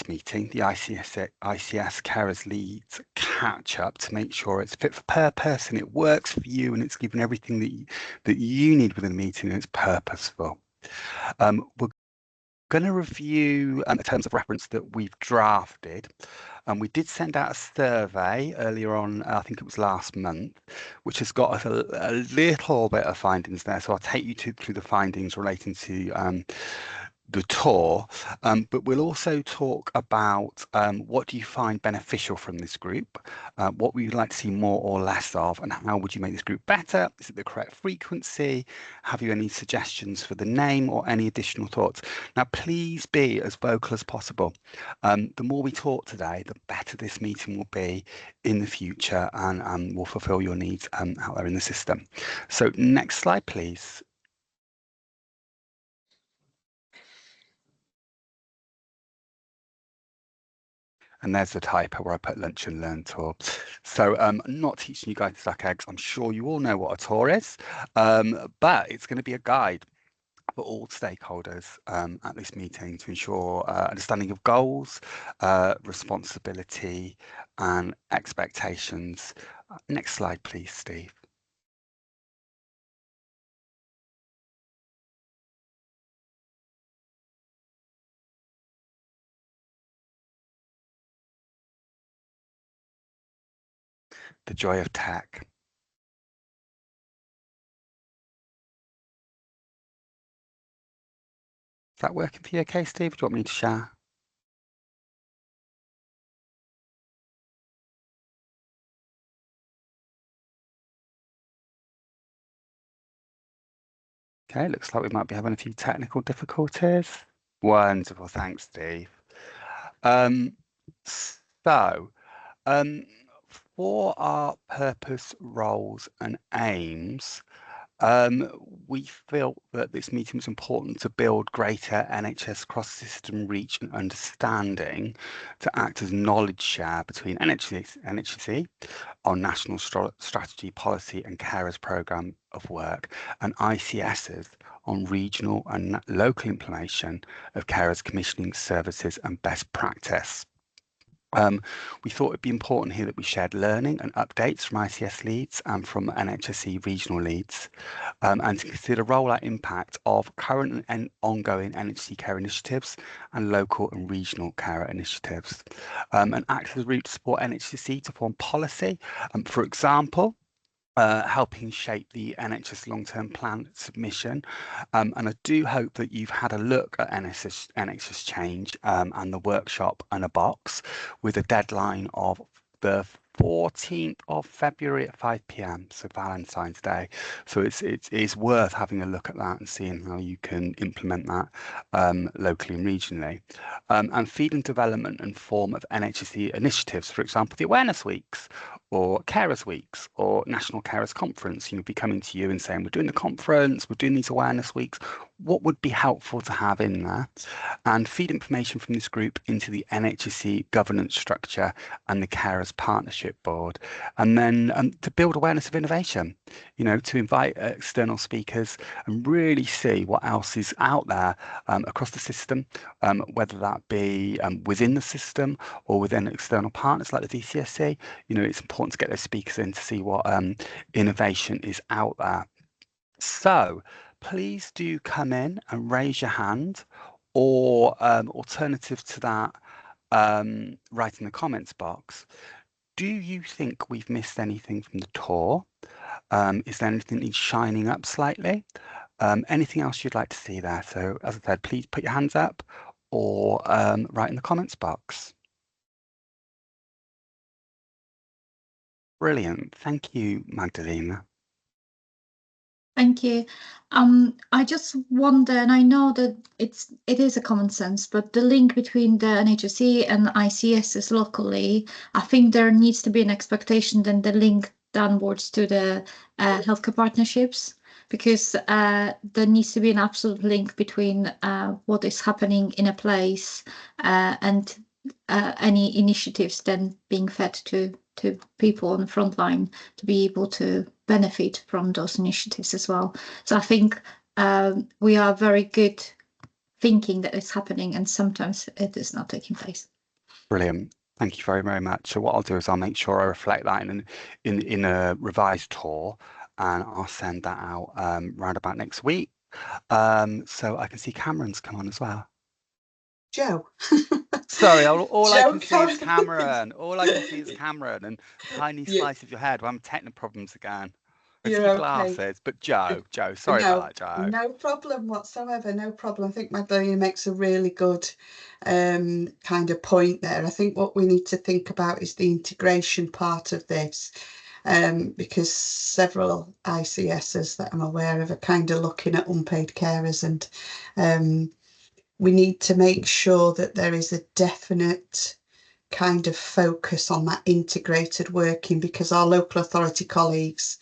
lead meeting, the ICS Carers Leads catch up to make sure it's fit for purpose and it works for you and it's given everything that you need within the meeting and it's purposeful. We're going to review the terms of reference that we've drafted. We did send out a survey earlier on, I think it was last month, which has got us a little bit of findings there. So I'll take you through the findings relating to the tour, but we'll also talk about what do you find beneficial from this group, what would you like to see more or less of, and how would you make this group better? Is it the correct frequency? Have you any suggestions for the name or any additional thoughts? Now, please be as vocal as possible. The more we talk today, the better this meeting will be in the future and will fulfill your needs out there in the system. So next slide, please. And there's the typo where I put lunch and learn tour. So I'm not teaching you guys to suck eggs. I'm sure you all know what a tour is, but it's going to be a guide for all stakeholders at this meeting to ensure understanding of goals, responsibility and expectations. Next slide, please, Steve. The joy of tech. Is that working for you okay, Steve? Do you want me to share? Okay, looks like we might be having a few technical difficulties. Wonderful, thanks, Steve. So, for our purpose, roles and aims, we feel that this meeting was important to build greater NHS cross-system reach and understanding to act as knowledge share between NHSE on national strategy, policy and carers programme of work and ICSs on regional and local implementation of carers commissioning services and best practice. We thought it'd be important here that we shared learning and updates from ICS leads and from NHSE regional leads, and to consider rollout impact of current and ongoing NHSE care initiatives and local and regional care initiatives, and act as a route to support NHSE to form policy, for example, helping shape the NHS long-term plan submission. And I do hope that you've had a look at NHS Change and the workshop and a box with a deadline of the 14th of February at 5 p.m. so Valentine's Day. So it's worth having a look at that and seeing how you can implement that locally and regionally. And feed and development and form of NHSE initiatives, for example, the awareness weeks or carers weeks or national carers conference, be coming to you and saying, we're doing the conference, we're doing these awareness weeks, what would be helpful to have in there? And feed information from this group into the NHSE governance structure and the Carers Partnership Board. And then to build awareness of innovation, to invite external speakers and really see what else is out there across the system, whether that be within the system or within external partners like the DCSC. It's important to get those speakers in to see what innovation is out there. So please do come in and raise your hand, or alternative to that, write in the comments box. Do you think we've missed anything from the tour? Is there anything that's shining up slightly? Anything else you'd like to see there? So as I said, please put your hands up or write in the comments box. Brilliant. Thank you, Magdalena. Thank you. I just wonder, and I know that it is a common sense, but the link between the NHSE and ICSs locally, I think there needs to be an expectation then the link downwards to the healthcare partnerships, because there needs to be an absolute link between what is happening in a place and any initiatives then being fed to people on the front line to be able to benefit from those initiatives as well. So I think we are very good thinking that it's happening, and sometimes it is not taking place. Brilliant. Thank you very, very much. So what I'll do is I'll make sure I reflect that in a revised tour, and I'll send that out round about next week. So I can see Cameron's come on as well. Joe. Sorry, all I Joe can see is Cameron. Cameron. All I can see is Cameron and tiny you, slice of your head. Well, I'm technical problems again. I see you're your okay. glasses, but Joe, sorry about No, that, Joe. no problem whatsoever. No problem. I think Magdalena makes a really good kind of point there. I think what we need to think about is the integration part of this, because several ICSs that I'm aware of are kind of looking at unpaid carers, and we need to make sure that there is a definite kind of focus on that integrated working, because our local authority colleagues,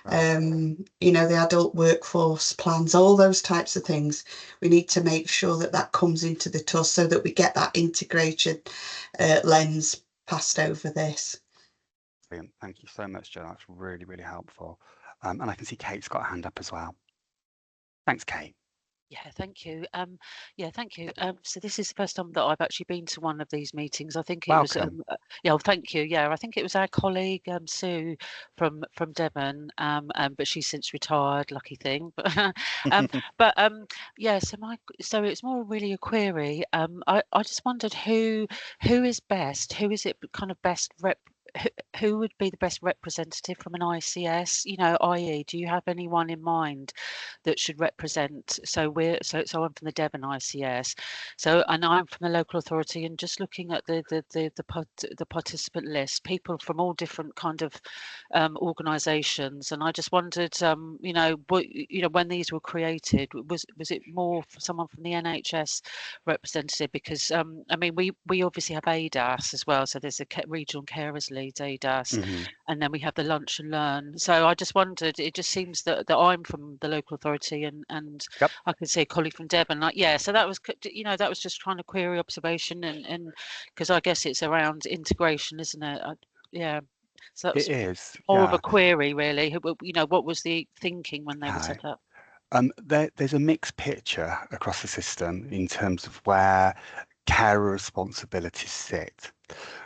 Right. the adult workforce plans, all those types of things, we need to make sure that that comes into the tour so that we get that integrated lens passed over this. Brilliant. Thank you so much, Joe. That's really, really helpful. And I can see Kate's got a hand up as well. Thanks, Kate. Yeah, thank you. Yeah, thank you. So this is the first time that I've actually been to one of these meetings. I think it was, Welcome. yeah, well, thank you. Yeah, I think it was our colleague Sue from Devon, but she's since retired. Lucky thing. Um, but yeah. So it's more really a query. I just wondered who is best. Who is it kind of best who would be the best representative from an ICS? I.e., do you have anyone in mind that should represent? So I'm from the Devon ICS, and I'm from the local authority, and just looking at the participant list, people from all different kind of organisations, and I just wondered, when these were created, was it more for someone from the NHS representative? Because I mean, we obviously have ADAS as well, so there's a regional carers lead ADAS, and then we have the lunch and learn. So I just wondered, it just seems that I'm from the local authority, and Yep. I can see a colleague from Devon. So that was that was just trying to query observation, and because I guess it's around integration, isn't it? Yeah. So that It was is. more of a Yeah. query, really. What was the thinking when they were Okay. set up? There's a mixed picture across the system in terms of where carer responsibilities sit.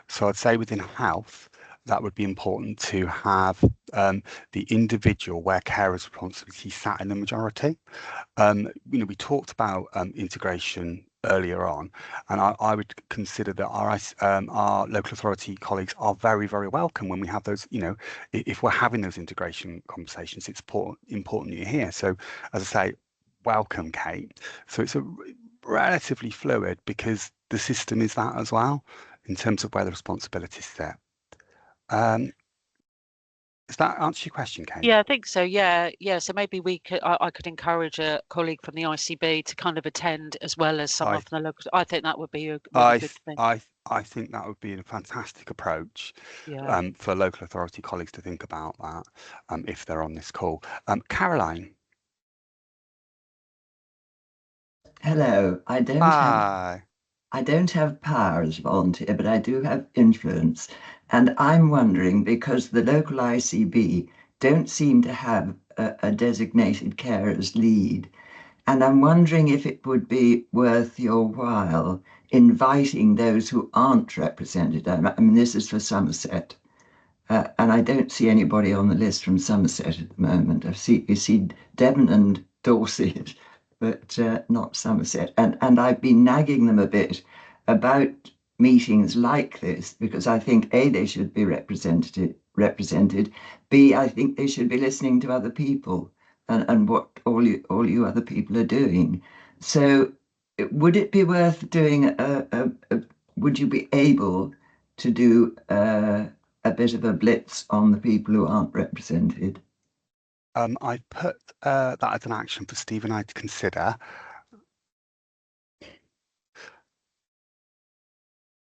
So I'd say within health, that would be important to have the individual where carers' responsibility sat in the majority. We talked about integration earlier on, and I would consider that our local authority colleagues are very, very welcome when we have those. If we're having those integration conversations, it's important you're here. So, as I say, welcome, Kate. So it's a relatively fluid because the system is that as well in terms of where the responsibilities sit. Does that answer your question, Kate? Yeah, I think so. Yeah. So maybe I could encourage a colleague from the ICB to kind of attend, as well as someone from the local. I think that would be a really I good thing. I think that would be a fantastic approach Yeah. for local authority colleagues to think about that if they're on this call. Caroline. Hello. I don't have power as a volunteer, but I do have influence. And I'm wondering, because the local ICB don't seem to have a designated carers lead, and I'm wondering if it would be worth your while inviting those who aren't represented. I mean, this is for Somerset. And I don't see anybody on the list from Somerset at the moment. You see Devon and Dorset, but not Somerset. And I've been nagging them a bit about meetings like this, because I think A, they should be represented. B, I think they should be listening to other people and what all you other people are doing. So would it be worth doing would you be able to do a bit of a blitz on the people who aren't represented? I put that as an action for Steve and I to consider.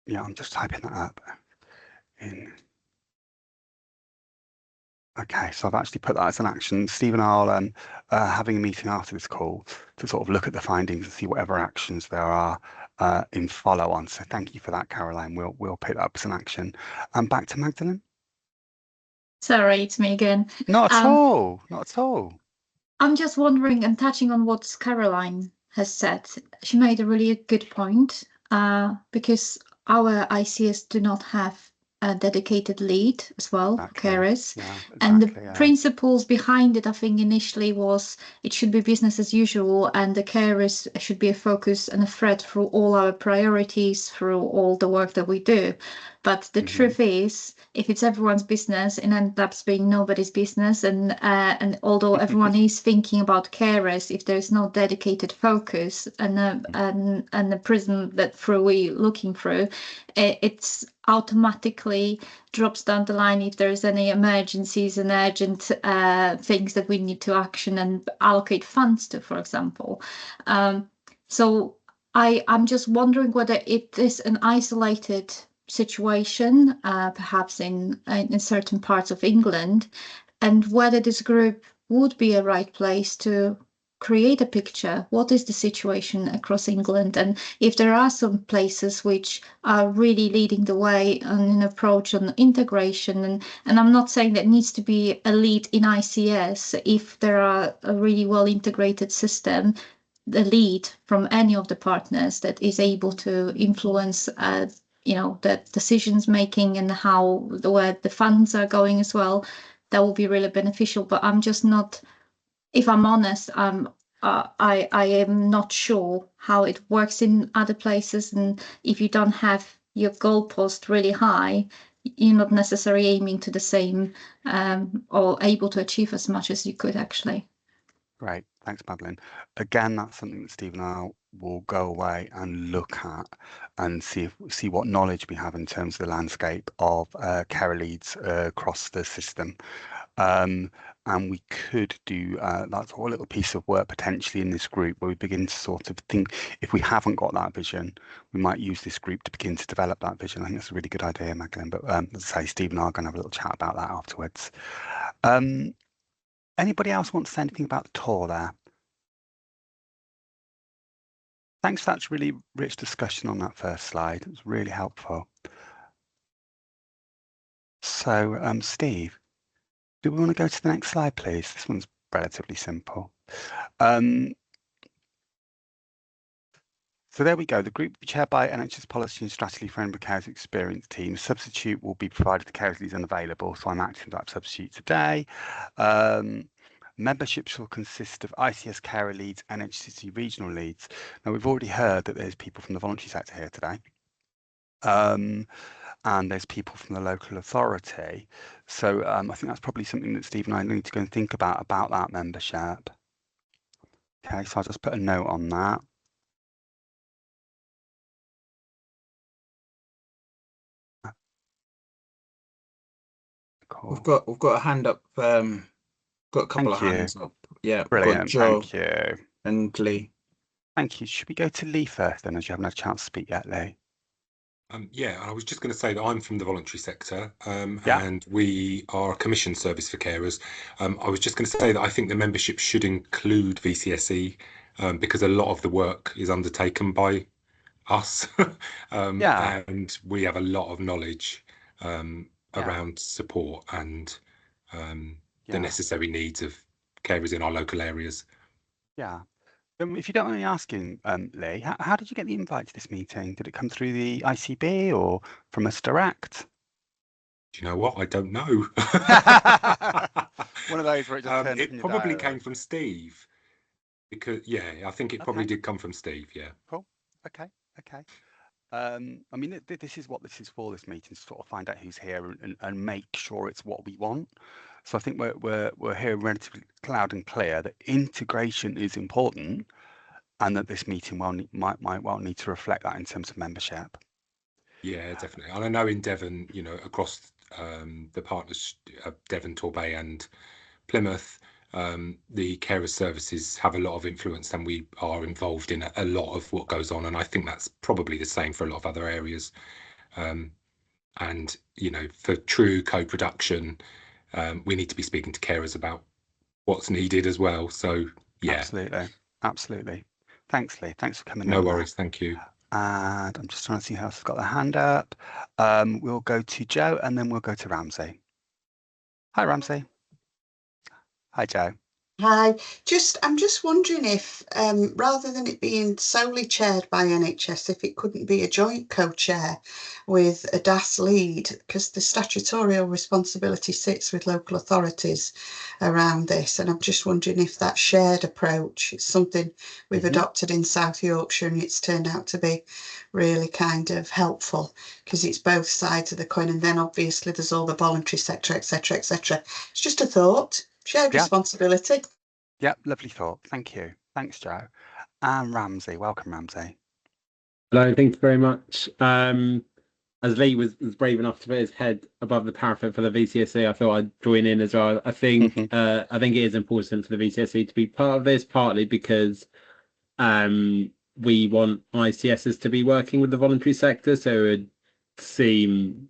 Yeah, I'm just typing that up in. Okay, so I've actually put that as an action. Steve and I'll having a meeting after this call to sort of look at the findings and see whatever actions there are in follow on. So thank you for that, Caroline. We'll pick that up as an action. Back to Magdalene. Sorry, it's me again. Not at all. Not at all. I'm just wondering, and touching on what Caroline has said, she made a really good point, because our ICS do not have a dedicated lead as well for carers. Yeah, And the exactly, principles behind it, I think initially was it should be business as usual, and the carers should be a focus and a thread through all our priorities, through all the work that we do. But the truth is, if it's everyone's business, it ends up being nobody's business. And although everyone is thinking about carers, if there's no dedicated focus and the prism that through we looking through, it's automatically drops down the line if there's any emergencies and urgent things that we need to action and allocate funds to, for example. So I'm just wondering whether it is an isolated situation, perhaps in certain parts of England, and whether this group would be a right place to create a picture. What is the situation across England, and if there are some places which are really leading the way on an approach on integration, and I'm not saying that needs to be a lead in ICS. If there are a really well integrated system, the lead from any of the partners that is able to influence the decisions making and how where the funds are going as well, that will be really beneficial. But I'm just not, if I'm honest, I am not sure how it works in other places, and if you don't have your goalpost really high, you're not necessarily aiming to the same or able to achieve as much as you could actually. Great, thanks, Madeline. Again, that's something that Steve and I will go away and look at and see what knowledge we have in terms of the landscape of carer leads across the system. And we could do that's a little piece of work potentially in this group where we begin to sort of think, if we haven't got that vision, we might use this group to begin to develop that vision. I think that's a really good idea, Madeline. But as I say, Steve and I are going to have a little chat about that afterwards. Anybody else want to say anything about the tour there? Thanks for that really rich discussion on that first slide. It was really helpful. So, Steve, do we want to go to the next slide, please? This one's relatively simple. So there we go. The group will be chaired by NHS Policy and Strategy for Edinburgh Carers Experience Team. Substitute will be provided to carers leads unavailable, so I'm acting that substitute today. Membership shall consist of ICS carer leads and NHS regional leads. Now, we've already heard that there's people from the voluntary sector here today. And there's people from the local authority. So I think that's probably something that Steve and I need to go and think about that membership. Okay, so I'll just put a note on that. Cool. We've got a hand up. Got a couple of hands up. Yeah, brilliant. Joe, thank you. And Lee. Thank you. Should we go to Lee first then, as you haven't had a chance to speak yet, Lee? Yeah, I was just going to say that I'm from the voluntary sector, and we are a commission service for carers. I was just going to say that I think the membership should include VCSE, because a lot of the work is undertaken by us, and we have a lot of knowledge around support and the necessary needs of carers in our local areas. Yeah. If you don't mind me asking, Lee, how did you get the invite to this meeting? Did it come through the ICB or from us direct? Do you know what? I don't know. One of those where it just turned up in your probably diary. came from Steve, because I think it probably did come from Steve. Yeah. Cool. Okay. I mean, this is what this is for. This meeting, to sort of find out who's here and make sure it's what we want. So I think we're hearing relatively loud and clear that integration is important, and that this meeting might well need to reflect that in terms of membership. Yeah, definitely. And I know in Devon, across the partners, Devon, Torbay, and Plymouth, the carer services have a lot of influence, and we are involved in a lot of what goes on. And I think that's probably the same for a lot of other areas. And for true co-production, we need to be speaking to carers about what's needed as well. So yeah, absolutely. Thanks, Lee. Thanks for coming. No worries. Thank you. And I'm just trying to see who else has got their hand up. We'll go to Joe, and then we'll go to Ramsey. Hi, Ramsey. Hi, Joe. Hi, I'm just wondering if, rather than it being solely chaired by NHS, if it couldn't be a joint co-chair with a DAS lead, because the statutorial responsibility sits with local authorities around this. And I'm just wondering if that shared approach is something we've adopted in South Yorkshire, and it's turned out to be really kind of helpful because it's both sides of the coin. And then obviously there's all the voluntary sector, etc., etc. It's just a thought. Shared responsibility. Yep, lovely thought. Thank you. Thanks, Joe. And Ramsey, welcome, Ramsey. Hello, thank you very much. As Lee was brave enough to put his head above the parapet for the VCSE, I thought I'd join in as well. I think it is important for the VCSE to be part of this, partly because we want ICSs to be working with the voluntary sector, so it would seem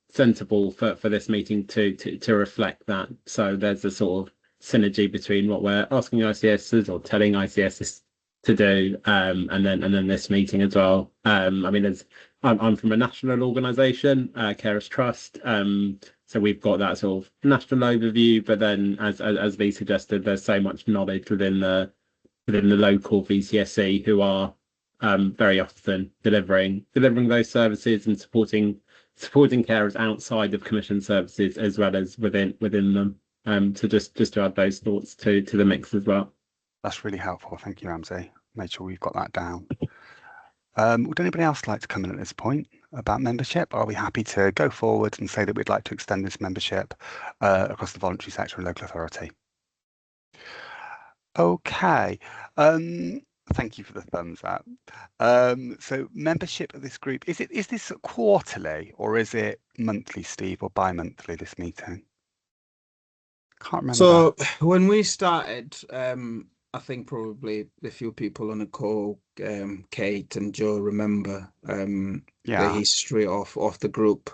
sensible for this meeting to reflect that. So there's a sort of synergy between what we're asking ICSs or telling ICSs to do, and then this meeting as well. I mean, I'm from a national organisation, Carers Trust, so we've got that sort of national overview. But then, as Lee suggested, there's so much knowledge within the local VCSE who are very often delivering those services and supporting carers outside of commission services as well as within them. So just to add those thoughts to the mix as well. That's really helpful. Thank you, Ramsey. Made sure we've got that down. Would anybody else like to come in at this point about membership? Are we happy to go forward and say that we'd like to extend this membership across the voluntary sector and local authority? Okay. Thank you for the thumbs up. So membership of this group, is this quarterly or is it monthly, Steve, or bi-monthly, this meeting? Can't remember. So when we started, I think probably a few people on the call, Kate and Joe, remember the history of the group.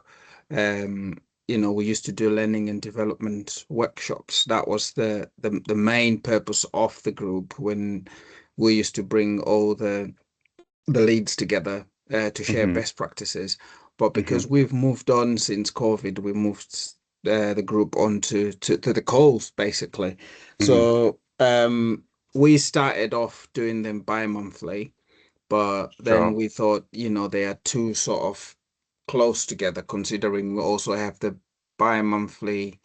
You know, we used to do learning and development workshops. That was the main purpose of the group, when we used to bring all the leads together to share best practices. But because we've moved on since COVID, we moved the group onto to the calls basically. So we started off doing them bi-monthly, but then we thought, you know, they are too sort of close together, considering we also have the bi-monthly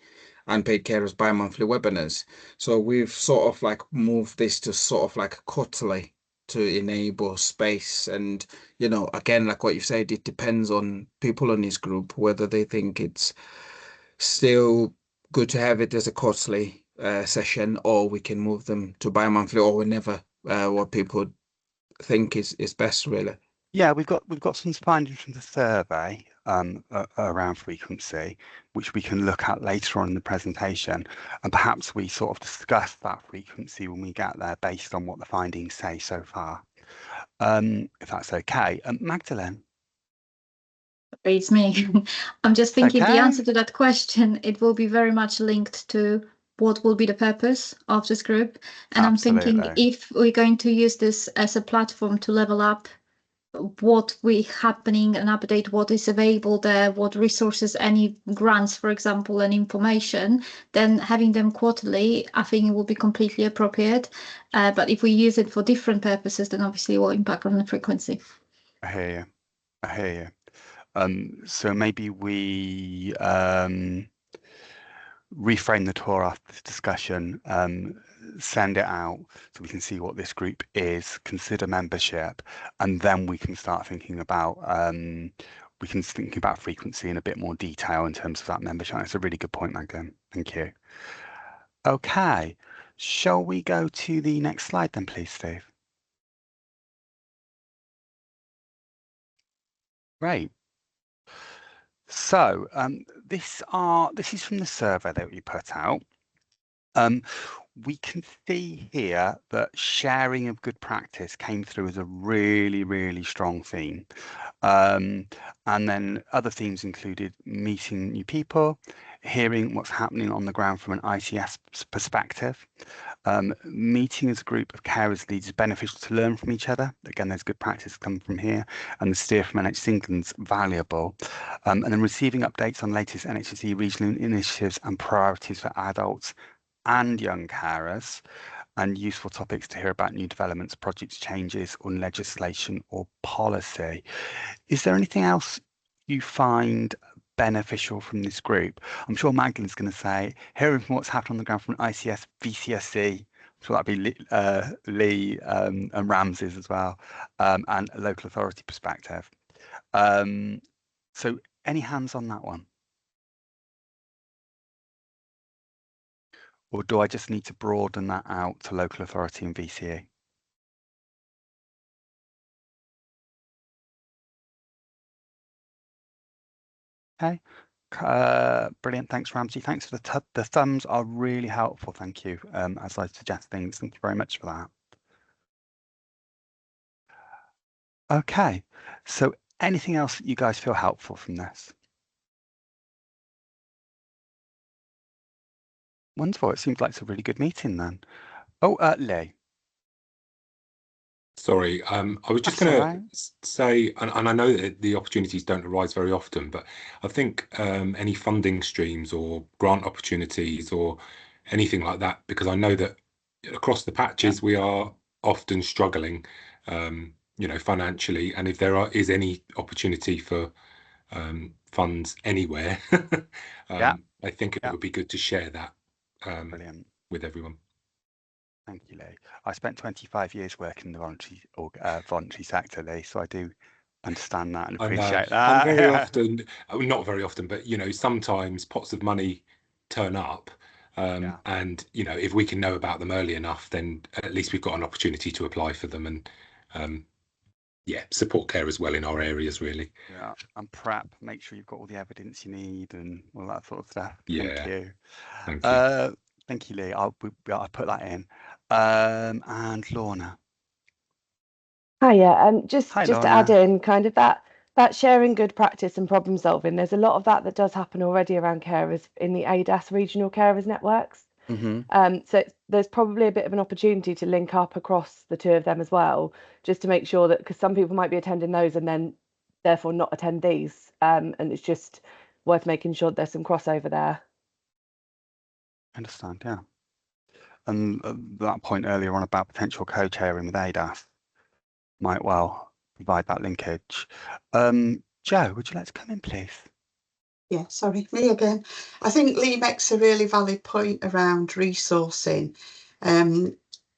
unpaid carers bi-monthly webinars. So we've sort of like moved this to sort of like quarterly to enable space. And, you know, again, like what you said, it depends on people in this group whether they think it's still good to have it as a quarterly session, or we can move them to bi-monthly, or whenever what people think is best, really. Yeah, we've got some findings from the survey around frequency, which we can look at later on in the presentation, and perhaps we sort of discuss that frequency when we get there based on what the findings say so far, if that's okay. Magdalene? It's me. I'm just thinking the answer to that question, it will be very much linked to what will be the purpose of this group. And Absolutely. I'm thinking if we're going to use this as a platform to level up what we happening and update what is available there, what resources, any grants, for example, and information, then having them quarterly, I think it will be completely appropriate. But if we use it for different purposes, then obviously it will impact on the frequency. I hear you. So maybe we reframe the tour after this discussion, send it out so we can see what this group is, consider membership, and then we can start thinking about frequency in a bit more detail in terms of that membership. That's a really good point, Magdalene. Thank you. Okay, shall we go to the next slide then, please, Steve? Great. So this is from the survey that we put out. We can see here that sharing of good practice came through as a really, really strong theme. And then other themes included meeting new people, hearing what's happening on the ground from an ICS perspective, meeting as a group of carers leads is beneficial to learn from each other. Again, there's good practice come from here, and the steer from NHS England's valuable. And then receiving updates on latest NHSE regional initiatives and priorities for adults and young carers, and useful topics to hear about new developments, projects, changes on legislation or policy. Is there anything else you find beneficial from this group? I'm sure Magdalene's going to say, hearing from what's happened on the ground from ICS, VCSE, I'm sure that'd be Lee and Ramsey's as well, and a local authority perspective. So any hands on that one? Or do I just need to broaden that out to local authority and VCE? Okay, brilliant. Thanks, Ramsey. Thanks for the thumbs are really helpful. Thank you. As I suggest things, thank you very much for that. Okay, so anything else that you guys feel helpful from this? Wonderful. It seems like it's a really good meeting then. Oh, Lee. Sorry, I was just going to say, and I know that the opportunities don't arise very often, but I think any funding streams or grant opportunities or anything like that, because I know that across the patches we are often struggling, financially, and if there is any opportunity for funds anywhere, I think it would be good to share that with everyone. Thank you, Lee. I spent 25 years working in the voluntary sector, Lee, so I do understand that and appreciate that. And very often, not very often, but sometimes pots of money turn up, and if we can know about them early enough, then at least we've got an opportunity to apply for them and support care as well in our areas, really. Yeah, and prep, make sure you've got all the evidence you need and all that sort of stuff. Yeah. Thank you. Thank you, Lee. I'll put that in. And Lorna. Hiya, just to add in kind of that sharing good practice and problem solving, there's a lot of that does happen already around carers in the ADAS regional carers networks. So there's probably a bit of an opportunity to link up across the two of them as well, just to make sure that, because some people might be attending those and then therefore not attend these, and it's just worth making sure there's some crossover there. I understand, yeah. And that point earlier on about potential co-chairing with ADAS might well provide that linkage. Jo, would you like to come in, please? Yeah, sorry, me again. I think Lee makes a really valid point around resourcing.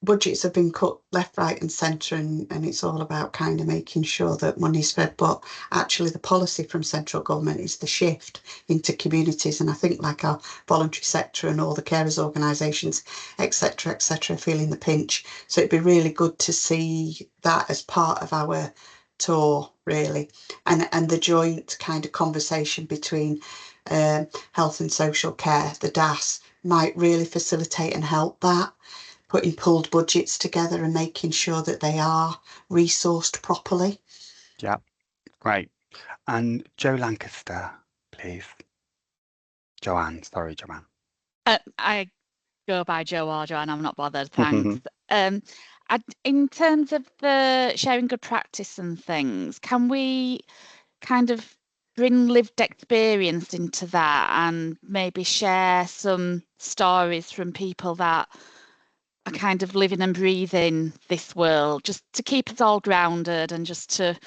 Budgets have been cut left, right and centre, and it's all about kind of making sure that money's fed, but actually the policy from central government is the shift into communities, and I think like our voluntary sector and all the carers organisations, etc., feeling the pinch. So it'd be really good to see that as part of our tour, really, and the joint kind of conversation between health and social care, the DAS, might really facilitate and help that, putting pooled budgets together and making sure that they are resourced properly. Yeah, great. And Jo Lancaster, please. Joanne. I go by Jo or Joanne, I'm not bothered, thanks. In terms of the sharing good practice and things, can we kind of bring lived experience into that and maybe share some stories from people that are kind of living and breathing this world, just to keep us all grounded and just to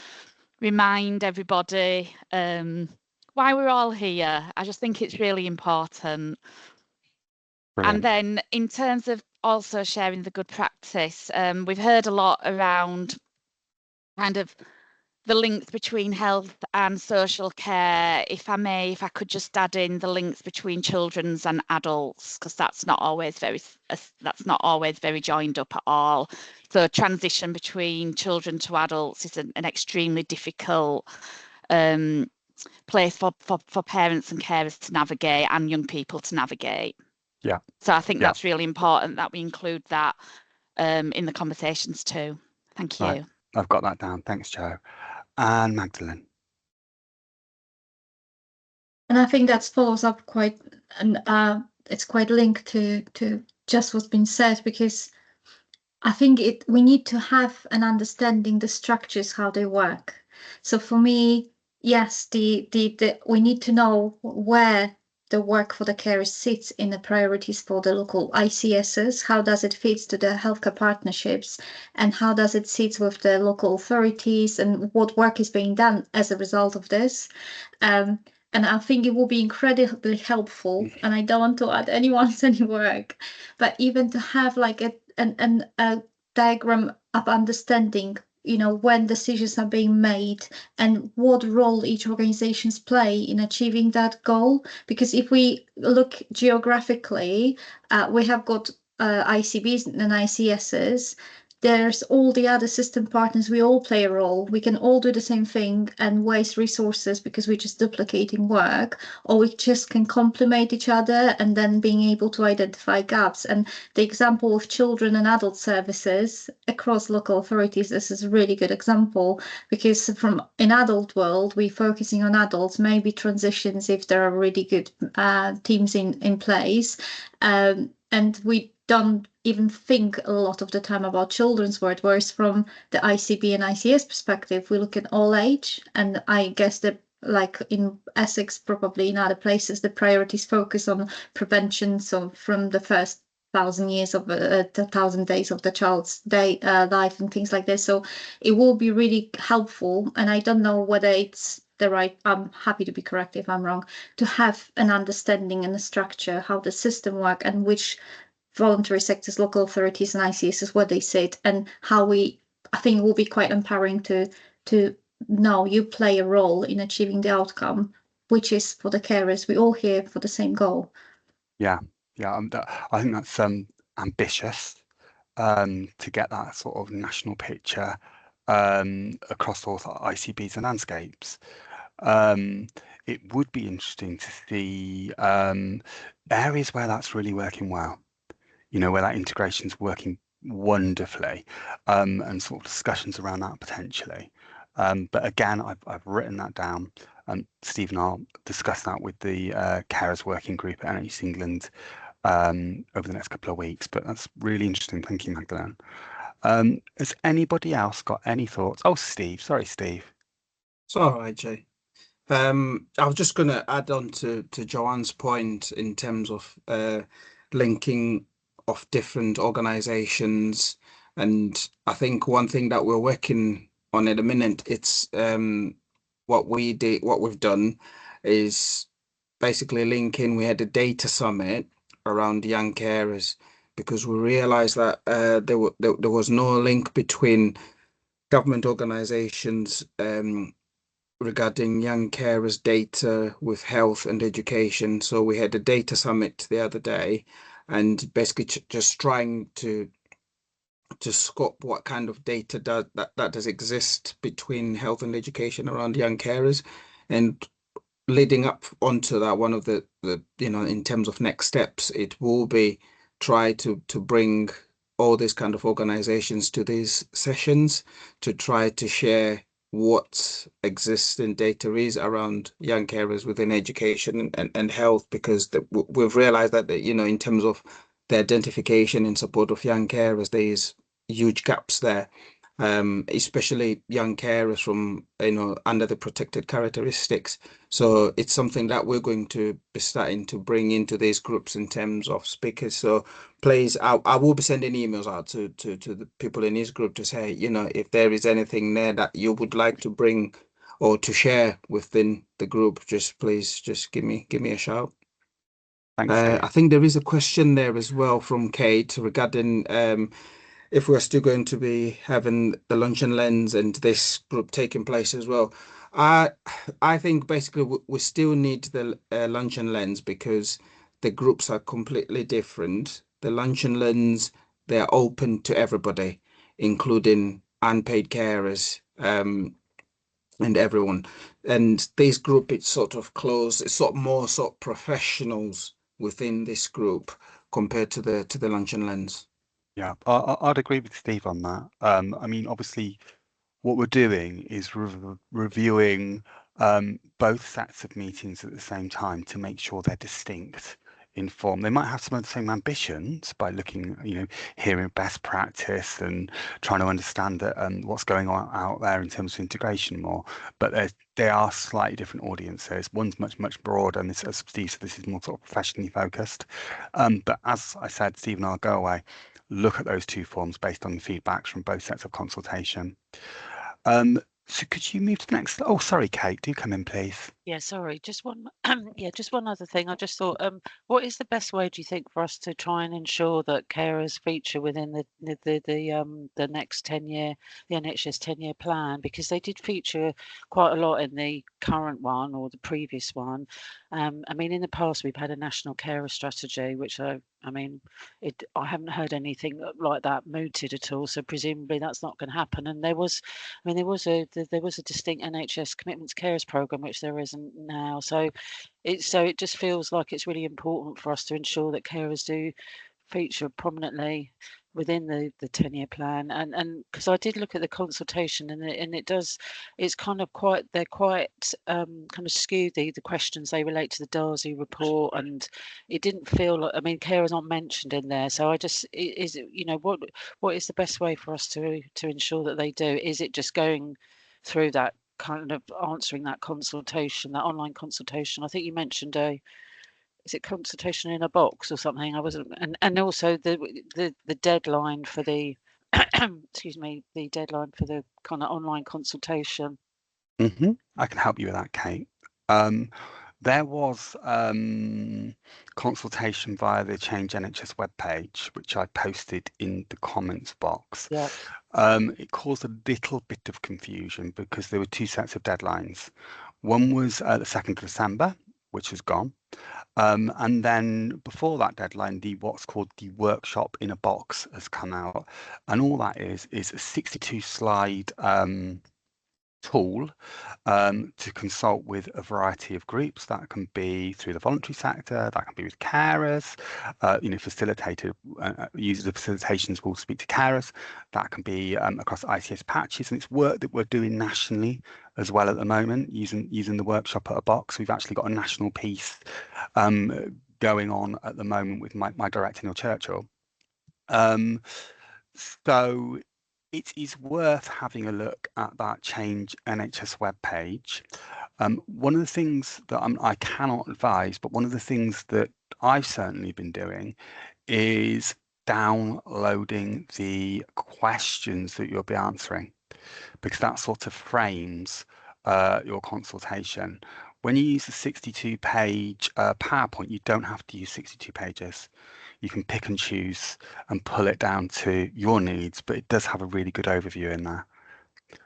remind everybody why we're all here. I just think it's really important. Brilliant. And then in terms of also sharing the good practice, we've heard a lot around kind of the links between health and social care. If I could just add in the links between children's and adults, because that's not always very joined up at all. So transition between children to adults is an extremely difficult place for parents and carers to navigate and young people to navigate. Yeah. So I think that's really important that we include that in the conversations too. Thank you. Right. I've got that down. Thanks, Jo. And Magdalene. And I think that follows up quite, and it's quite linked to just what's been said, because I think we need to have an understanding the structures, how they work. So for me, yes, we need to know where the work for the carers sits in the priorities for the local ICSs? How does it fit to the healthcare partnerships? And how does it sit with the local authorities? And what work is being done as a result of this? And I think it will be incredibly helpful. And I don't want to add anyone's any work, but even to have like a diagram of understanding, you know, when decisions are being made and what role each organizations play in achieving that goal. Because if we look geographically, we have got ICBs and ICSs. There's all the other system partners, we all play a role. We can all do the same thing and waste resources because we're just duplicating work, or we just can complement each other and then being able to identify gaps. And the example of children and adult services across local authorities, this is a really good example, because from in adult world, we're focusing on adults, maybe transitions if there are really good teams in place. And we don't even think a lot of the time about children's work, whereas from the ICB and ICS perspective, we look at all age. And I guess that like in Essex, probably in other places, the priorities focus on prevention. So from the first 1,000 years of the 1,000 days of the child's life and things like this. So it will be really helpful. And I don't know whether it's the right, I'm happy to be correct if I'm wrong, to have an understanding and a structure, how the system work and which voluntary sectors, local authorities and ICSs, what they said, and how I think it will be quite empowering to know you play a role in achieving the outcome, which is for the carers. We're all here for the same goal. Yeah, I think that's ambitious to get that sort of national picture across all ICBs and landscapes. It would be interesting to see areas where that's really working well, you know, where that integration is working wonderfully, and sort of discussions around that potentially. But again, I've written that down. Steve and I'll discuss that with the carers working group at NHS England over the next couple of weeks. But that's really interesting. Thank you, Magdalene. Has anybody else got any thoughts? Oh, Steve. Sorry, Steve. It's all right, Jay. I was just going to add on to Joanne's point in terms of linking of different organizations. And I think one thing that we're working on at the minute, it's what we've done is basically linking. We had a data summit around young carers because we realized that there was no link between government organizations regarding young carers data with health and education. So we had a data summit the other day and basically just trying to scope what kind of data does exist between health and education around young carers. And leading up onto that, one of the you know, in terms of next steps, it will be try to bring all these kind of organizations to these sessions to try to share what existing data is around young carers within education and health, because we've realized that, you know, in terms of the identification and support of young carers, there is huge gaps there, especially young carers from, you know, under the protected characteristics. So it's something that we're going to be starting to bring into these groups in terms of speakers. So please, I will be sending emails out to the people in this group to say, you know, if there is anything there that you would like to bring or to share within the group, please give me a shout. Thanks, I think there is a question there as well from Kate regarding if we're still going to be having the lunch and lens and this group taking place as well. I think basically we still need the lunch and lens because the groups are completely different. The lunch and lens, they're open to everybody, including unpaid carers, and everyone. And this group, it's sort of closed, it's sort of more sort of professionals within this group compared to the lunch and lens. Yeah, I'd agree with Steve on that. I mean, obviously, what we're doing is reviewing both sets of meetings at the same time to make sure they're distinct informed. They might have some of the same ambitions by looking, hearing best practice and trying to understand that what's going on out there in terms of integration more. But they are slightly different audiences. One's much broader, and as Steve said, this is more sort of professionally focused. But as I said, Steve and I'll go away, look at those two forms based on the feedbacks from both sets of consultation. So could you move to the next? Oh, sorry, Kate, do come in, please. Yeah, sorry, just one just one other thing. I just thought, what is the best way, do you think, for us to try and ensure that carers feature within the next 10-year, the NHS 10-year plan? Because they did feature quite a lot in the current one or the previous one. I mean, in the past we've had a national carer strategy, which I haven't heard anything like that mooted at all. So presumably that's not going to happen. And there was a distinct NHS commitment to carers programme, which there isn't now. So it just feels like it's really important for us to ensure that carers do feature prominently within the 10-year plan. And because I did look at the consultation, and it's kind of quite, they're quite kind of skewed, the questions. They relate to the Darcy report, and it didn't feel like, I mean, carers aren't mentioned in there. So I just, is it, what is the best way for us to ensure that they do? Is it just going through that kind of answering that consultation, that online consultation? I think you mentioned is it consultation in a box or something? I wasn't, and also the deadline for the excuse me, the deadline for the kind of online consultation. I can help you with that, Kate. There was consultation via the Change NHS webpage, which I posted in the comments box. Yeah. It caused a little bit of confusion because there were two sets of deadlines. One was the 2nd of December, which has gone. And then before that deadline, what's called the workshop in a box has come out. And all that is a 62-slide tool to consult with a variety of groups. That can be through the voluntary sector, that can be with carers, users of facilitations will speak to carers. That can be across ICS patches, and it's work that we're doing nationally as well at the moment, using the workshop at a box. We've actually got a national piece going on at the moment with my director, Neil Churchill. So it is worth having a look at that Change NHS webpage. One of the things that I cannot advise, but one of the things that I've certainly been doing is downloading the questions that you'll be answering, because that sort of frames your consultation. When you use a 62-page PowerPoint, you don't have to use 62 pages. You can pick and choose and pull it down to your needs, but it does have a really good overview in there.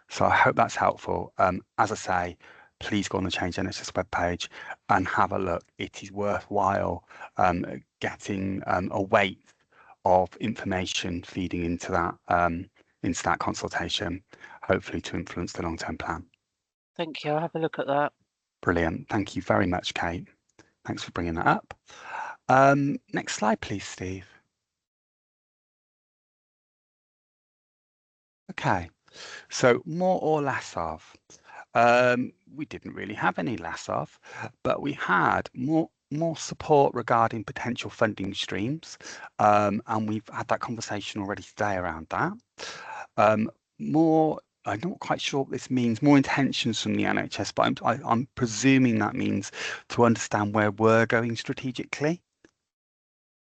So I hope that's helpful. As I say, please go on the Change NHS webpage and have a look. It is worthwhile getting a weight of information feeding into that consultation, hopefully to influence the long-term plan. Thank you. I'll have a look at that. Brilliant. Thank you very much, Kate. Thanks for bringing that up. Next slide, please, Steve. Okay, so more or less of. We didn't really have any less of, but we had more support regarding potential funding streams, and we've had that conversation already today around that. I'm not quite sure what this means, more intentions from the NHS, but I'm presuming that means to understand where we're going strategically.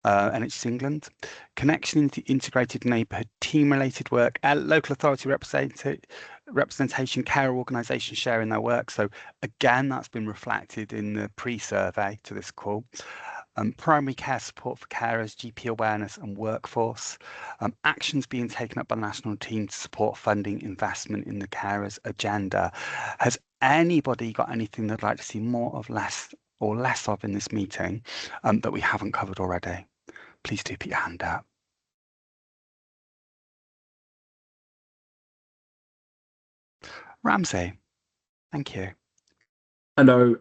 NHS England, connection into integrated neighbourhood, team-related work, local authority representation, care organisations sharing their work. So again, that's been reflected in the pre-survey to this call. Primary care support for carers, GP awareness and workforce. Actions being taken up by the national team to support funding investment in the carers agenda. Has anybody got anything they'd like to see more of, less of in this meeting that we haven't covered already? Please do put your hand up. Ramsey, thank you. Hello.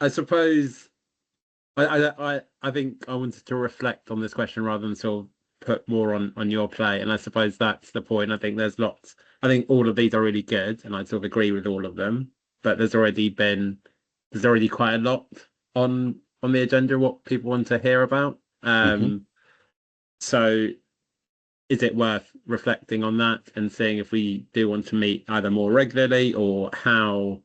I suppose I think I wanted to reflect on this question rather than sort of put more on your plate, and I suppose that's the point. I think there's lots. I think all of these are really good, and I sort of agree with all of them. But there's already quite a lot on the agenda what people want to hear about. So is it worth reflecting on that and seeing if we do want to meet either more regularly, or how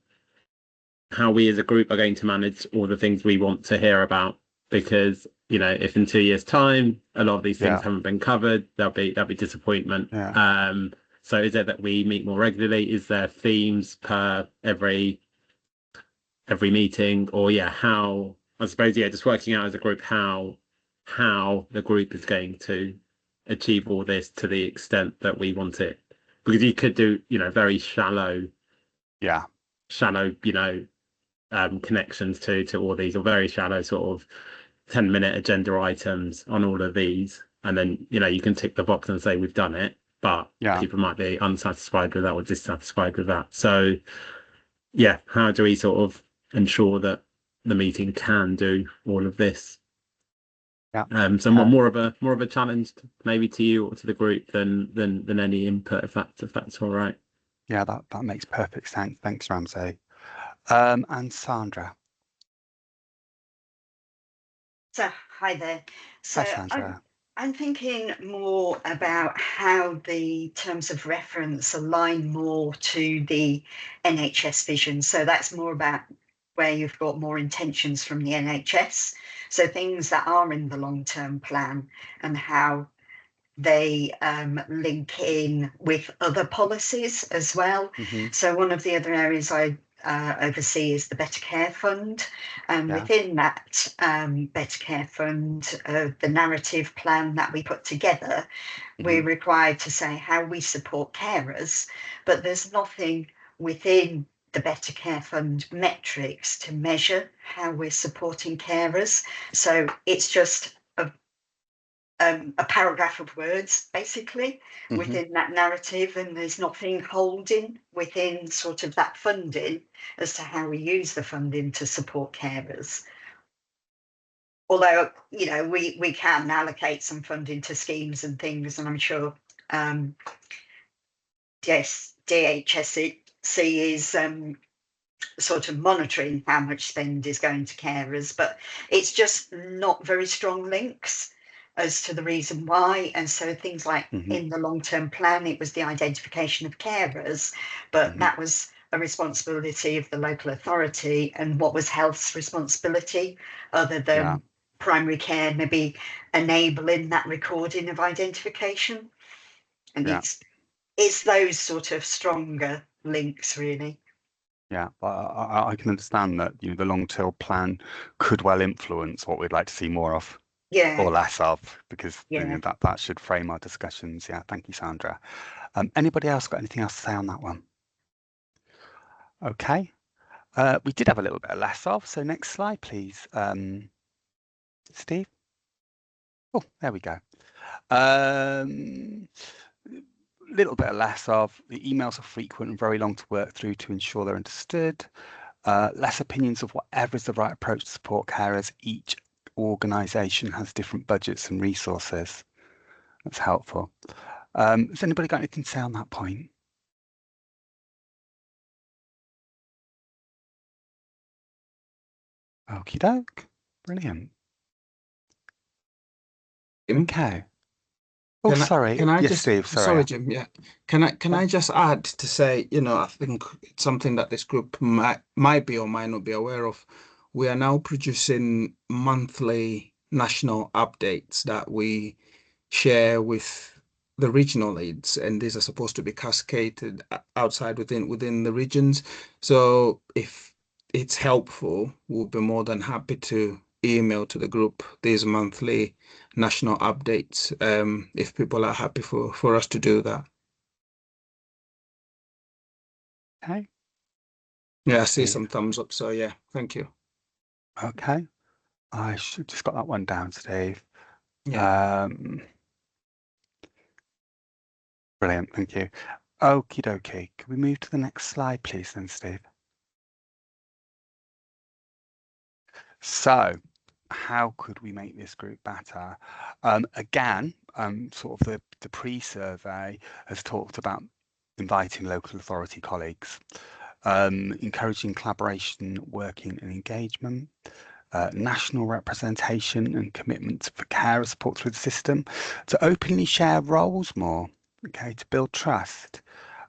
we as a group are going to manage all the things we want to hear about? Because, you know, if in 2 years' time a lot of these things haven't been covered, there'll be disappointment. So is it that we meet more regularly? Is there themes per every meeting? Or how, I suppose, just working out as a group how the group is going to achieve all this to the extent that we want it. Because you could do, very shallow, connections to all these, or very shallow sort of 10-minute agenda items on all of these, and then you can tick the box and say we've done it, but people might be unsatisfied with that or dissatisfied with that. So how do we sort of ensure that the meeting can do all of this? So more of a challenge maybe to you or to the group than any input, if that's all right. That makes perfect sense. Thanks, Ramsey. And Sandra. So hi there. So Hi, Sandra. I'm thinking more about how the terms of reference align more to the NHS vision. So that's more about where you've got more intentions from the NHS. So things that are in the long-term plan and how they link in with other policies as well. So one of the other areas I oversee is the Better Care Fund, and within that Better Care Fund, the narrative plan that we put together, we're required to say how we support carers, but there's nothing within the Better Care Fund metrics to measure how we're supporting carers. So it's just a paragraph of words, basically, within that narrative, and there's nothing holding within sort of that funding as to how we use the funding to support carers. Although, we can allocate some funding to schemes and things, and I'm sure DHSC is sort of monitoring how much spend is going to carers, but it's just not very strong links as to the reason why. And so things like in the long-term plan, it was the identification of carers, but that was a responsibility of the local authority, and what was health's responsibility other than primary care maybe enabling that recording of identification. And it's those sort of stronger links, really. But I can understand that the long-term plan could well influence what we'd like to see more of. Or less of, because that should frame our discussions. Thank you, Sandra. Anybody else got anything else to say on that one? Okay. We did have a little bit of less of, so next slide, please. Steve? Oh, there we go. Little bit of less of. The emails are frequent and very long to work through to ensure they're understood. Less opinions of whatever is the right approach to support carers. Each organisation has different budgets and resources. That's helpful. Has anybody got anything to say on that point? Okie doke. Brilliant. Okay. Oh, sorry. Can I yes, just, Steve, sorry, Jim. Yeah. Can I just add to say, I think it's something that this group might be or might not be aware of. We are now producing monthly national updates that we share with the regional leads, and these are supposed to be cascaded outside within the regions. So if it's helpful, we'll be more than happy to email to the group these monthly national updates, if people are happy for us to do that. Okay. Yeah, I see some thumbs up, so yeah, thank you. Okay. I should just got that one down, Steve. Yeah. Brilliant, thank you. Okie dokie. Can we move to the next slide, please, then, Steve? So, how could we make this group better? Again, sort of the pre-survey has talked about inviting local authority colleagues, encouraging collaboration, working and engagement, national representation and commitment for carer support through the system, to openly share roles more, okay, to build trust,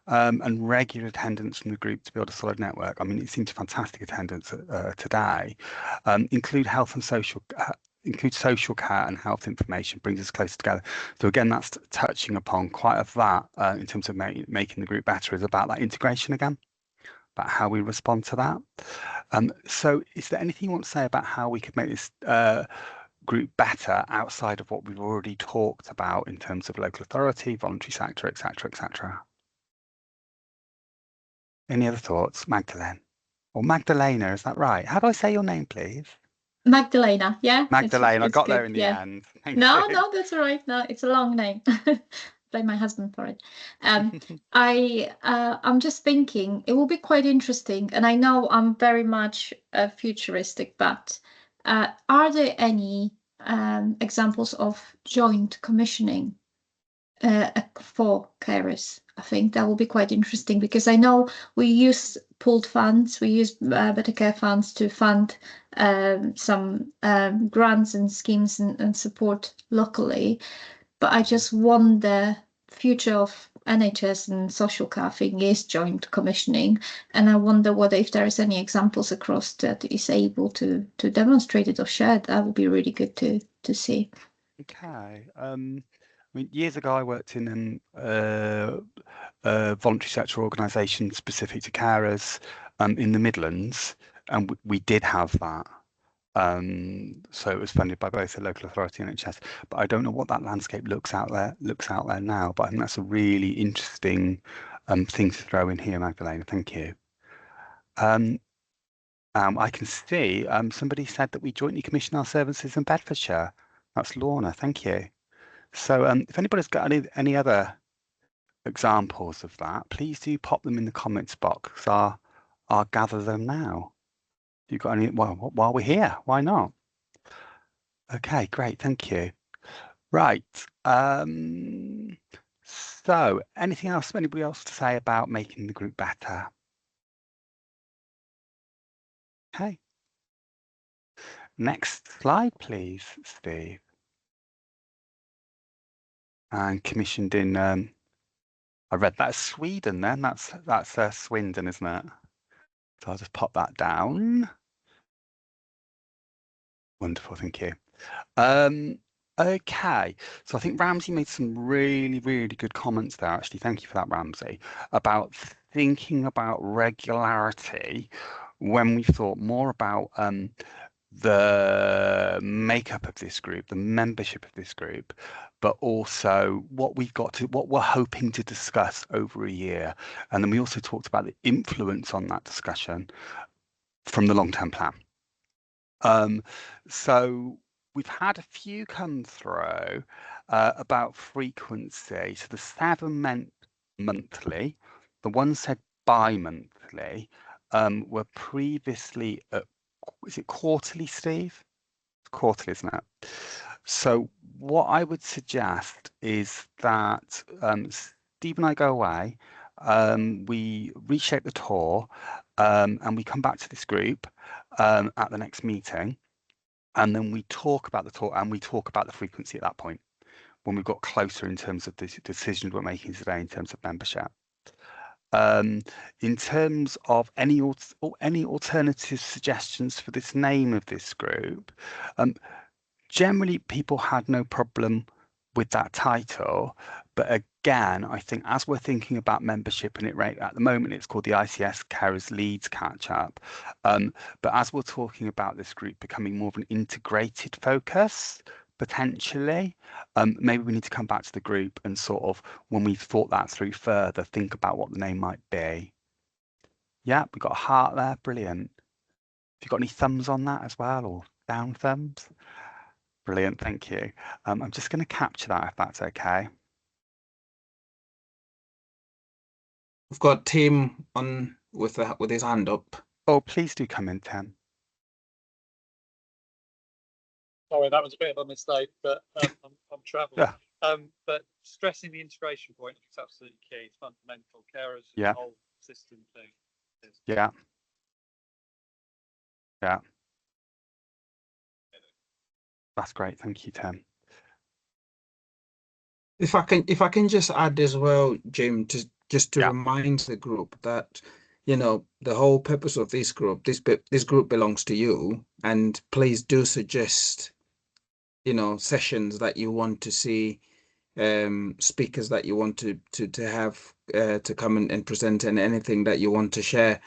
and regular attendance from the group to build a solid network. I mean, it seems fantastic attendance today. Include health and social. Include social care and health information, brings us closer together. So again, that's touching upon quite of that in terms of making the group better, is about that integration again, about how we respond to that. So is there anything you want to say about how we could make this group better outside of what we've already talked about in terms of local authority, voluntary sector, etc., etc.? Any other thoughts, Magdalene? Or Magdalena, is that right? How do I say your name, please? Magdalena, yeah. Magdalene, I got good. there in the end. Thank No, you. no, that's all right. No, it's a long name. Blame my husband for it. I'm just thinking it will be quite interesting, and I know I'm very much futuristic, but are there any examples of joint commissioning for carers? I think that will be quite interesting, because I know we use pooled funds, we use better care funds to fund some grants and schemes and support locally. But I just wonder, future of NHS and social care thing is joint commissioning, and I wonder whether if there is any examples across that is able to demonstrate it or share it. That would be really good to see. Okay. I mean, years ago, I worked in a voluntary sector organisation specific to carers in the Midlands, and we did have that. So it was funded by both the local authority and NHS. But I don't know what that landscape looks out there now. But I think that's a really interesting thing to throw in here, Magdalena. Thank you. I can see somebody said that we jointly commission our services in Bedfordshire. That's Lorna. Thank you. So if anybody's got any other examples of that, please do pop them in the comments box. I'll gather them now. If you've got any, well, while we're here, why not? Okay, great, thank you. Right. So anything else, anybody else to say about making the group better? Okay. Next slide, please, Steve. And commissioned in, I read that as Sweden then, that's Swindon, isn't it? So I'll just pop that down. Wonderful, thank you. Okay, so I think Ramsey made some really, really good comments there, actually. Thank you for that, Ramsey, about thinking about regularity when we thought more about the makeup of this group, the membership of this group, but also what we're hoping to discuss over a year. And then we also talked about the influence on that discussion from the long-term plan. So we've had a few come through about frequency. So the 7 meant monthly, the one said bi-monthly, were previously at, is it quarterly, Steve? It's quarterly, isn't it? So what I would suggest is that Steve and I go away, we reshape the tour, and we come back to this group at the next meeting, and then we talk about the tour and we talk about the frequency at that point when we've got closer in terms of the decisions we're making today in terms of membership. In terms of any alternative suggestions for this name of this group, generally people had no problem with that title, but again, I think as we're thinking about membership, and at the moment it's called the ICS Carers Leads Catch Up, but as we're talking about this group becoming more of an integrated focus, potentially, maybe we need to come back to the group and sort of, when we've thought that through further, think about what the name might be. Yeah, we've got a heart there, brilliant. Have you got any thumbs on that as well, or down thumbs? Brilliant, thank you. I'm just going to capture that if that's okay. We've got Tim on with his hand up. Oh, please do come in, Tim. Sorry, that was a bit of a mistake, but I'm travelling. Yeah. But stressing the integration point is absolutely key. It's fundamental. Carers, yeah. The whole system thing. Yeah. Yeah. That's great. Thank you, Tim. If I can just add as well, Jim, just to remind the group that, you know, the whole purpose of this group, this group belongs to you, and please do suggest, you know, sessions that you want to see, speakers that you want to have to come and present, and anything that you want to share,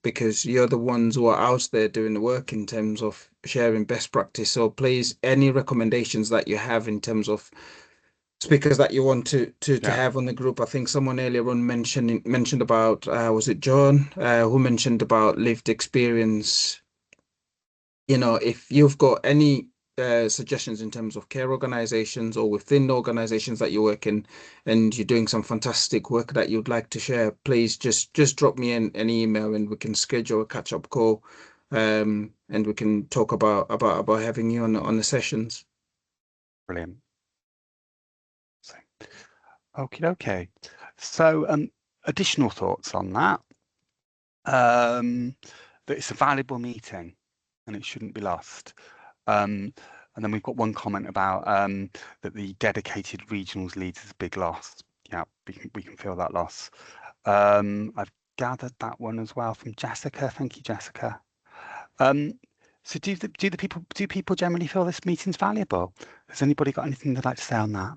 because you're the ones who are out there doing the work in terms of sharing best practice. So please, any recommendations that you have in terms of speakers that you want to have on the group. I think someone earlier on mentioned about was it John who mentioned about lived experience. You know, if you've got any suggestions in terms of care organizations or within the organizations that you work in, and you're doing some fantastic work that you'd like to share, please just drop me an email, and we can schedule a catch-up call, and we can talk about having you on the sessions. Brilliant. Okay. So additional thoughts on that. That it's a valuable meeting and it shouldn't be lost. And then we've got one comment about that the dedicated regionals leads is a big loss. Yeah, we can feel that loss. I've gathered that one as well from Jessica. Thank you, Jessica. So do people generally feel this meeting's valuable? Has anybody got anything they'd like to say on that?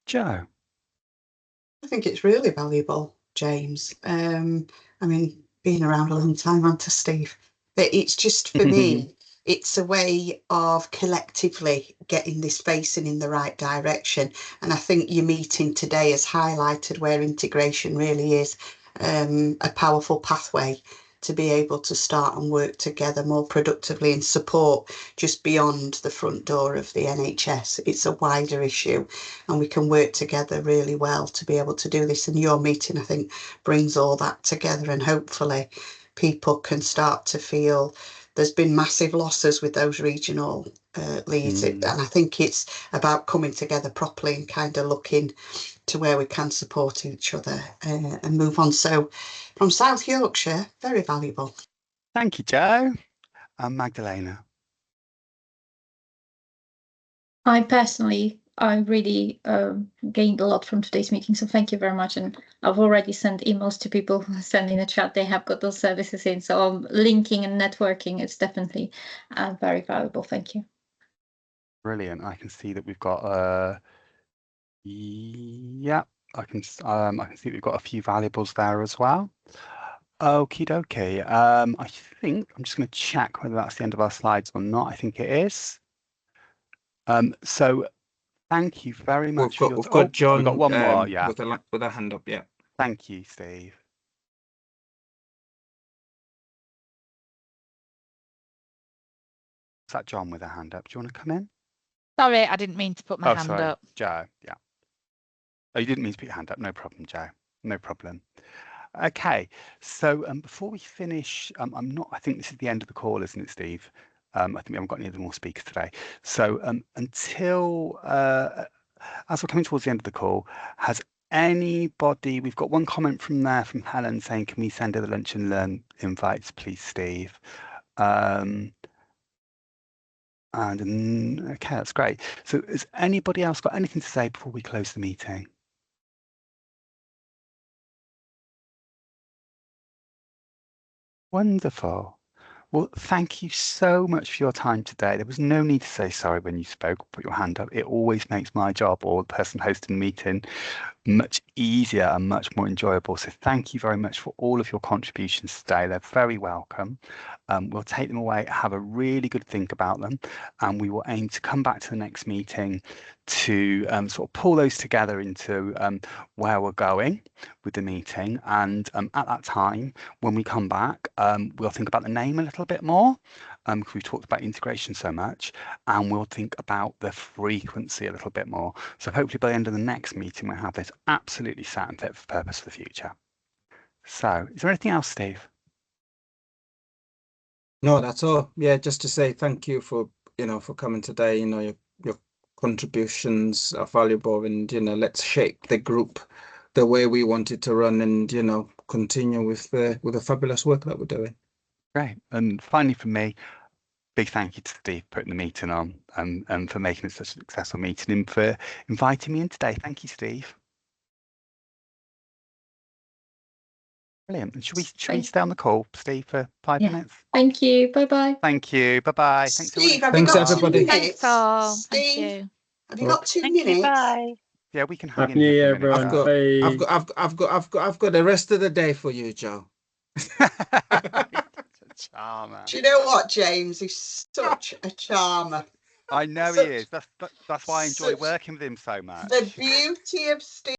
Joe? I think it's really valuable, James. I mean, being around a long time, aren't I, Steve? But it's just, for me, it's a way of collectively getting this facing in the right direction. And I think your meeting today has highlighted where integration really is a powerful pathway to be able to start and work together more productively and support just beyond the front door of the NHS. It's a wider issue, and we can work together really well to be able to do this. And your meeting, I think, brings all that together, and hopefully people can start to feel there's been massive losses with those regional leads. And I think it's about coming together properly and kind of looking to where we can support each other and move on. So from South Yorkshire, very valuable. Thank you, Joe. And Magdalena. I really gained a lot from today's meeting, so thank you very much. And I've already sent emails to people who send in a chat they have got those services in. So linking and networking is definitely very valuable. Thank you. Brilliant. I can see that we've got yeah, I can see we've got a few valuables there as well. Okie dokie. I think I'm just going to check whether that's the end of our slides or not. I think it is. So thank you very much for your We've got John. We've got one more, yeah. With a hand up, yeah. Thank you, Steve. Is that John with a hand up? Do you want to come in? Sorry, I didn't mean to put my hand up. Joe, yeah. Oh, you didn't mean to put your hand up. No problem, Joe. No problem. Okay, so before we finish, I think this is the end of the call, isn't it, Steve? I think we haven't got any other more speakers today. So until, as we're coming towards the end of the call, has anybody, we've got one comment from Helen saying, can we send her the Lunch and Learn invites, please, Steve? Okay, that's great. So has anybody else got anything to say before we close the meeting? Wonderful. Well, thank you so much for your time today. There was no need to say sorry when you spoke, put your hand up. It always makes my job, or the person hosting the meeting, much easier and much more enjoyable. So thank you very much for all of your contributions today. They're very welcome. We'll take them away, have a really good think about them, and we will aim to come back to the next meeting to sort of pull those together into where we're going with the meeting. And at that time, when we come back, we'll think about the name a little bit more, because we've talked about integration so much, and we'll think about the frequency a little bit more. So hopefully by the end of the next meeting, we'll have this absolutely sat and fit for purpose for the future. So is there anything else, Steve? No, that's all. Yeah, just to say thank you for coming today. Your contributions are valuable, and let's shape the group the way we want it to run, and continue with the fabulous work that we're doing. Great. And finally, from me, big thank you to Steve for putting the meeting on and for making it such a successful meeting and for inviting me in today. Thank you, Steve. Brilliant. And should we stay on the call, Steve, for 5 minutes? Thank you. Bye-bye. Thank you. Bye-bye. Thanks, Steve, have Thanks, you got everybody. 2 minutes? Thanks all. Steve, Thank you. have you got 2 Thank minutes? you. Bye. Yeah, we can hang Happy in New here Year, for a minute. everyone. I've got the rest of the day for you, Joe. Charmer. Do you know what, James? He's such a charmer. I know he is. That's why I enjoy working with him so much. The beauty of Steve